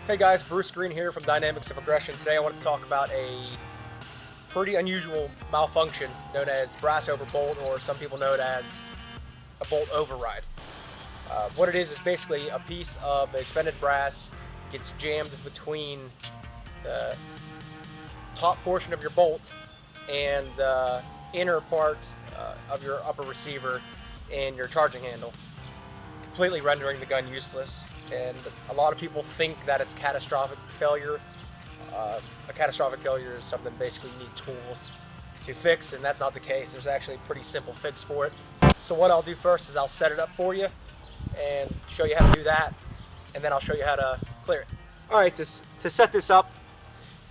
Hey guys, Bruce Green here from Dynamics of Aggression. Today I want to talk about a pretty unusual malfunction known as brass over bolt, or some people know it as a bolt override. What it is basically a piece of expended brass gets jammed between the top portion of your bolt and the inner part of your upper receiver and your charging handle, completely rendering the gun useless. And a lot of people think that it's catastrophic failure. A catastrophic failure is something basically you need tools to fix, and that's not the case. There's actually a pretty simple fix for it. So what I'll do first is I'll set it up for you and show you how to do that, and then I'll show you how to clear it. Alright, to set this up,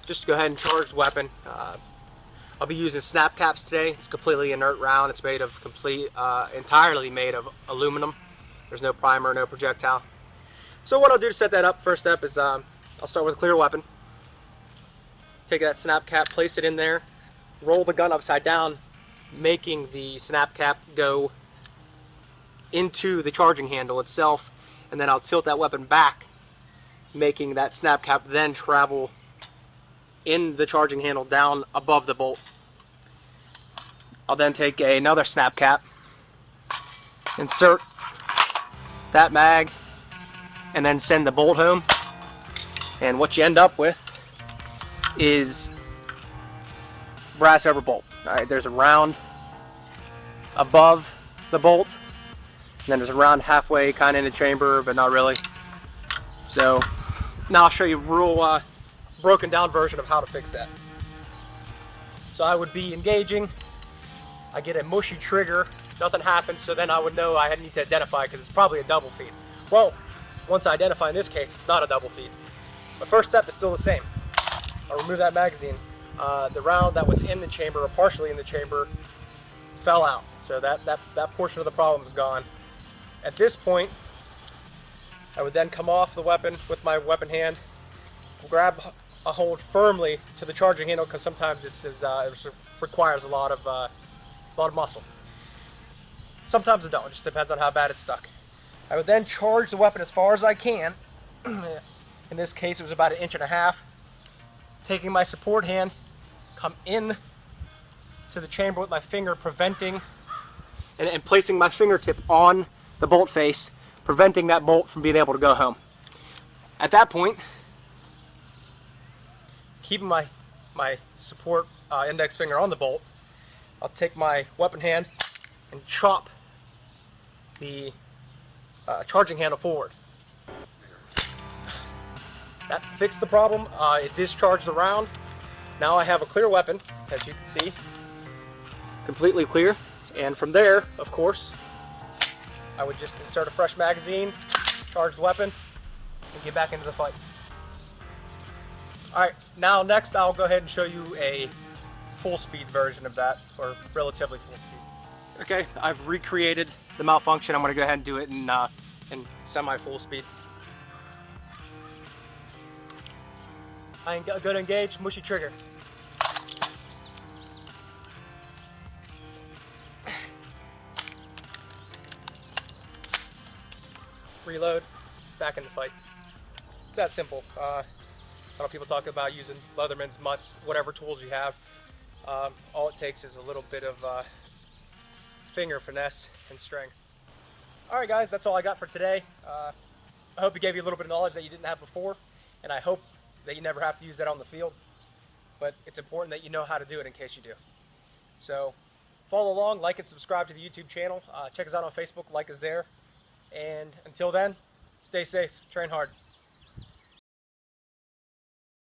just go ahead and charge the weapon. I'll be using snap caps today. It's completely inert round. It's made of entirely made of aluminum. There's no primer, no projectile. So what I'll do to set that up, first step is I'll start with a clear weapon. Take that snap cap, place it in there, roll the gun upside down, making the snap cap go into the charging handle itself, and then I'll tilt that weapon back, making that snap cap then travel in the charging handle down above the bolt. I'll then take another snap cap, insert that mag, and then send the bolt home. And what you end up with is brass over bolt. Alright, there's a round above the bolt, and then there's a round halfway kind of in the chamber, but not really. So now I'll show you a real broken down version of how to fix that. So I would be engaging, I get a mushy trigger, nothing happens, so then I would know I need to identify because it's probably a double feed. Well, once I identify in this case, it's not a double feed. The first step is still the same. I'll remove that magazine. The round that was in the chamber, or partially in the chamber, fell out. So that portion of the problem is gone. At this point, I would then come off the weapon with my weapon hand, grab a hold firmly to the charging handle, because sometimes it requires a lot of muscle. Sometimes it don't. It just depends on how bad it's stuck. I would then charge the weapon as far as I can. In this case, it was about 1.5 inches. Taking my support hand, come in to the chamber with my finger, preventing and placing my fingertip on the bolt face, preventing that bolt from being able to go home. At that point, keeping my support index finger on the bolt, I'll take my weapon hand and chop the charging handle forward. That fixed the problem. It discharged the round. Now I have a clear weapon, as you can see, completely clear. And from there, of course, I would just insert a fresh magazine, charge the weapon, and get back into the fight. Alright, now next I'll go ahead and show you a full speed version of that, or relatively full speed. Okay, I've recreated the malfunction. I'm going to go ahead and do it in semi full speed. I go to engage, mushy trigger. Reload, back in the fight. It's that simple. A lot of people talk about using Leatherman's, mutts, whatever tools you have. All it takes is a little bit of finger finesse and strength. Alright guys, that's all I got for today. I hope it gave you a little bit of knowledge that you didn't have before, and I hope that you never have to use that on the field. But it's important that you know how to do it in case you do. So follow along, like and subscribe to the YouTube channel. Check us out on Facebook, like us there. And until then, stay safe, train hard.